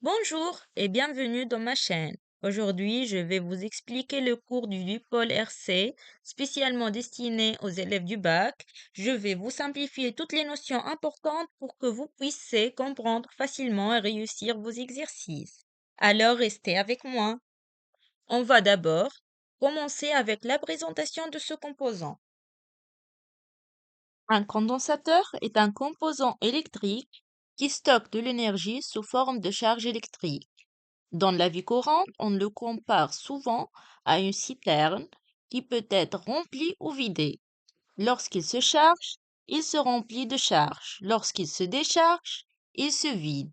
Bonjour et bienvenue dans ma chaîne. Aujourd'hui, je vais vous expliquer le cours du dipôle RC spécialement destiné aux élèves du bac. Je vais vous simplifier toutes les notions importantes pour que vous puissiez comprendre facilement et réussir vos exercices. Alors, restez avec moi. On va d'abord commencer avec la présentation de ce composant. Un condensateur est un composant électrique qui stocke de l'énergie sous forme de charge électrique. Dans la vie courante, on le compare souvent à une citerne qui peut être remplie ou vidée. Lorsqu'il se charge, il se remplit de charge. Lorsqu'il se décharge, il se vide.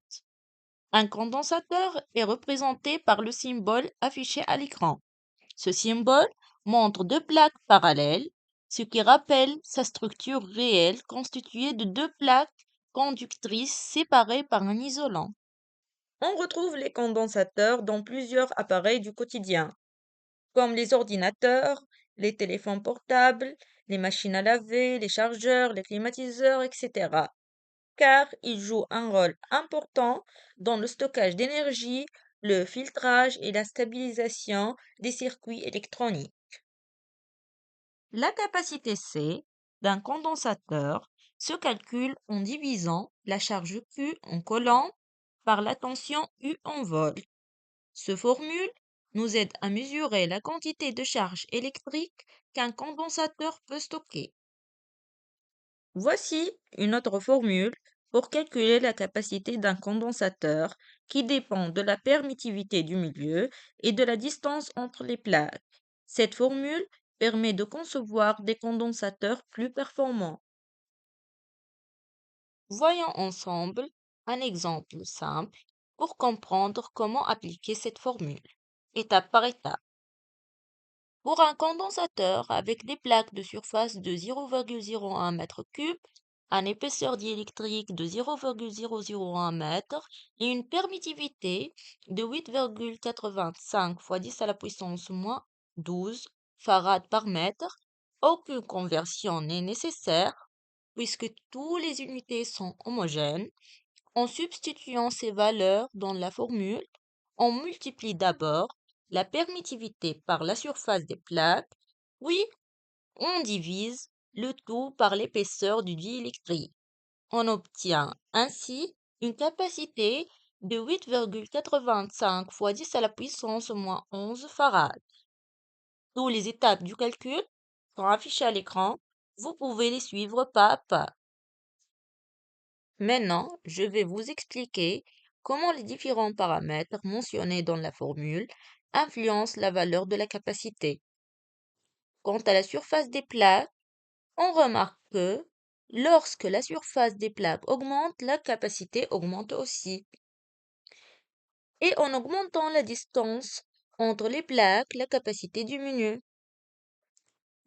Un condensateur est représenté par le symbole affiché à l'écran. Ce symbole montre deux plaques parallèles, ce qui rappelle sa structure réelle constituée de deux plaques conductrices séparées par un isolant. On retrouve les condensateurs dans plusieurs appareils du quotidien, comme les ordinateurs, les téléphones portables, les machines à laver, les chargeurs, les climatiseurs, etc., car ils jouent un rôle important dans le stockage d'énergie, le filtrage et la stabilisation des circuits électroniques. La capacité C d'un condensateur se calcule en divisant la charge Q en coulomb par la tension U en volt. Ce formule nous aide à mesurer la quantité de charge électrique qu'un condensateur peut stocker. Voici une autre formule pour calculer la capacité d'un condensateur qui dépend de la permittivité du milieu et de la distance entre les plaques. Cette formule permet de concevoir des condensateurs plus performants. Voyons ensemble un exemple simple pour comprendre comment appliquer cette formule, étape par étape. Pour un condensateur avec des plaques de surface de 0,01 m3, une épaisseur diélectrique de 0,001 m et une permittivité de 8,85 fois 10 à la puissance moins 12 farad par mètre, aucune conversion n'est nécessaire puisque toutes les unités sont homogènes. En substituant ces valeurs dans la formule, on multiplie d'abord la permittivité par la surface des plaques, puis on divise le tout par l'épaisseur du diélectrique. On obtient ainsi une capacité de 8,85 fois 10 à la puissance moins 11 farad. Toutes les étapes du calcul sont affichées à l'écran. Vous pouvez les suivre pas à pas. Maintenant, je vais vous expliquer comment les différents paramètres mentionnés dans la formule influencent la valeur de la capacité. Quant à la surface des plaques, on remarque que lorsque la surface des plaques augmente, la capacité augmente aussi. Et en augmentant la distance entre les plaques, la capacité diminue.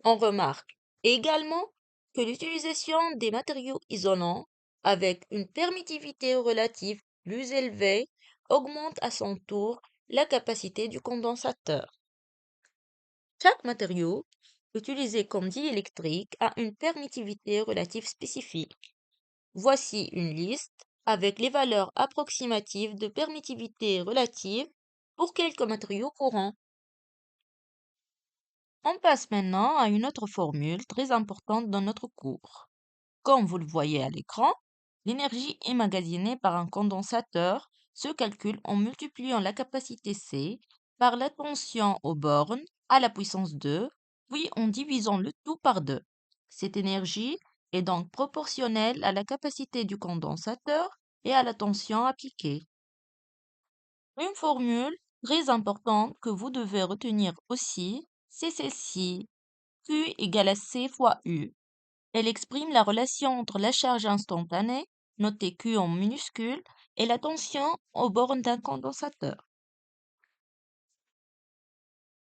On remarque également que l'utilisation des matériaux isolants avec une permittivité relative plus élevée augmente à son tour la capacité du condensateur. Chaque matériau utilisé comme diélectrique a une permittivité relative spécifique. Voici une liste avec les valeurs approximatives de permittivité relative pour quelques matériaux courants. On passe maintenant à une autre formule très importante dans notre cours. Comme vous le voyez à l'écran, l'énergie emmagasinée par un condensateur se calcule en multipliant la capacité C par la tension aux bornes à la puissance 2, puis en divisant le tout par 2. Cette énergie est donc proportionnelle à la capacité du condensateur et à la tension appliquée. Une formule très importante que vous devez retenir aussi, c'est celle-ci. Q égale à C fois U. Elle exprime la relation entre la charge instantanée, notée Q en minuscule, et la tension aux bornes d'un condensateur.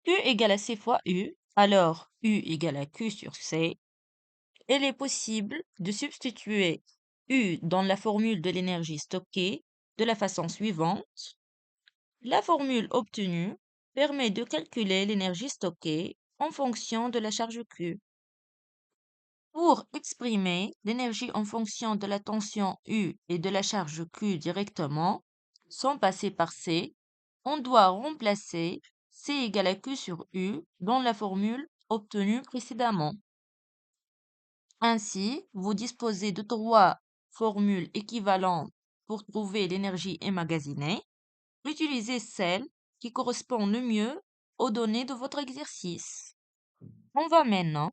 Q égale à C fois U, alors U égale à Q sur C. Il est possible de substituer U dans la formule de l'énergie stockée de la façon suivante. La formule obtenue permet de calculer l'énergie stockée en fonction de la charge Q. Pour exprimer l'énergie en fonction de la tension U et de la charge Q directement, Sans passer par C, on doit remplacer C égale à Q sur U dans la formule obtenue précédemment. Ainsi, vous disposez de trois formules équivalentes pour trouver l'énergie emmagasinée. Utilisez celle qui correspond le mieux aux données de votre exercice. On va maintenant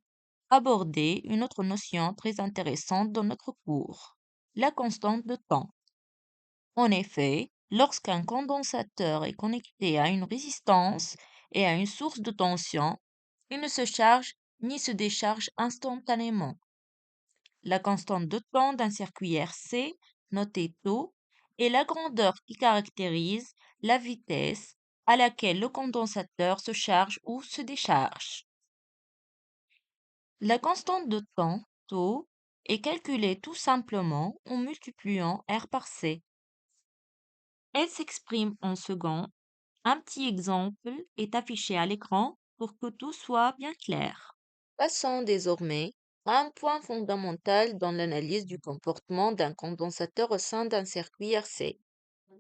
aborder une autre notion très intéressante dans notre cours, la constante de temps. En effet, lorsqu'un condensateur est connecté à une résistance et à une source de tension, il ne se charge ni se décharge instantanément. La constante de temps d'un circuit RC, notée tau, est la grandeur qui caractérise la vitesse à laquelle le condensateur se charge ou se décharge. La constante de temps, tau, est calculée tout simplement en multipliant R par C. Elle s'exprime en secondes. Un petit exemple est affiché à l'écran pour que tout soit bien clair. Passons désormais à un point fondamental dans l'analyse du comportement d'un condensateur au sein d'un circuit RC.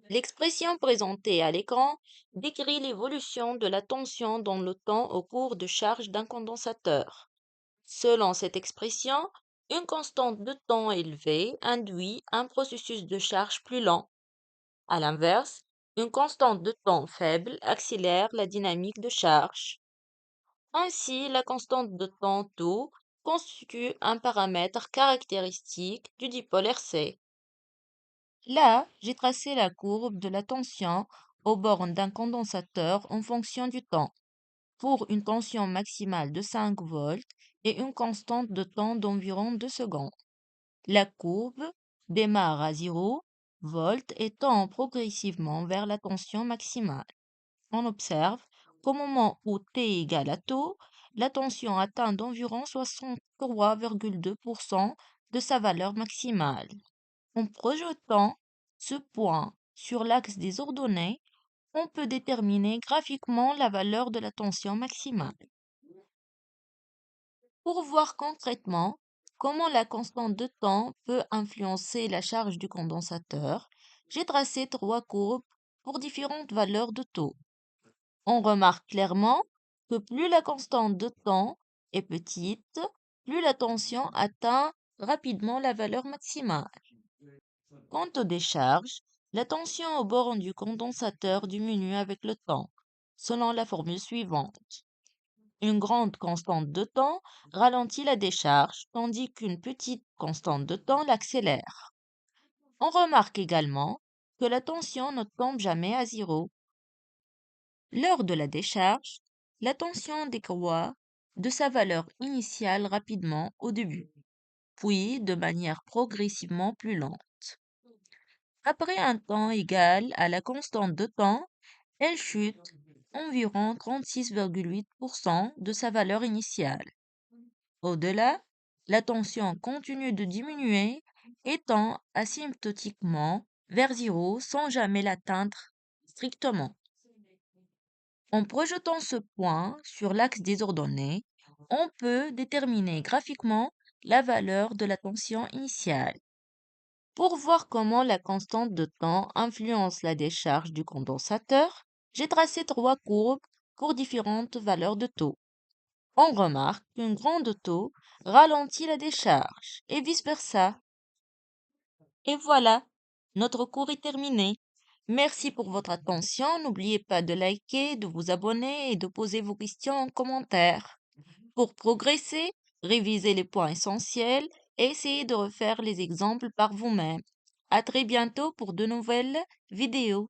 L'expression présentée à l'écran décrit l'évolution de la tension dans le temps au cours de charge d'un condensateur. Selon cette expression, une constante de temps élevée induit un processus de charge plus lent. À l'inverse, une constante de temps faible accélère la dynamique de charge. Ainsi, la constante de temps tau constitue un paramètre caractéristique du dipôle RC. Là, j'ai tracé la courbe de la tension aux bornes d'un condensateur en fonction du temps, pour une tension maximale de 5 volts et une constante de temps d'environ 2 secondes. La courbe démarre à 0 volts et tend progressivement vers la tension maximale. On observe qu'au moment où T égale à tau, la tension atteint d'environ 63,2% de sa valeur maximale. En projetant ce point sur l'axe des ordonnées, on peut déterminer graphiquement la valeur de la tension maximale. Pour voir concrètement comment la constante de temps peut influencer la charge du condensateur, j'ai tracé trois courbes pour différentes valeurs de taux. On remarque clairement que plus la constante de temps est petite, plus la tension atteint rapidement la valeur maximale. Quant aux décharges, la tension au bord du condensateur diminue avec le temps, selon la formule suivante. Une grande constante de temps ralentit la décharge, tandis qu'une petite constante de temps l'accélère. On remarque également que la tension ne tombe jamais à zéro. Lors de la décharge, la tension décroît de sa valeur initiale rapidement au début, puis de manière progressivement plus lente. Après un temps égal à la constante de temps, elle chute environ 36,8% de sa valeur initiale. Au-delà, la tension continue de diminuer et tend asymptotiquement vers zéro sans jamais l'atteindre strictement. En projetant ce point sur l'axe des ordonnées, on peut déterminer graphiquement la valeur de la tension initiale. Pour voir comment la constante de temps influence la décharge du condensateur, j'ai tracé trois courbes pour différentes valeurs de taux. On remarque qu'une grande taux ralentit la décharge et vice-versa. Et voilà, notre cours est terminé. Merci pour votre attention. N'oubliez pas de liker, de vous abonner et de poser vos questions en commentaire. Pour progresser, révisez les points essentiels et essayez de refaire les exemples par vous-même. À très bientôt pour de nouvelles vidéos.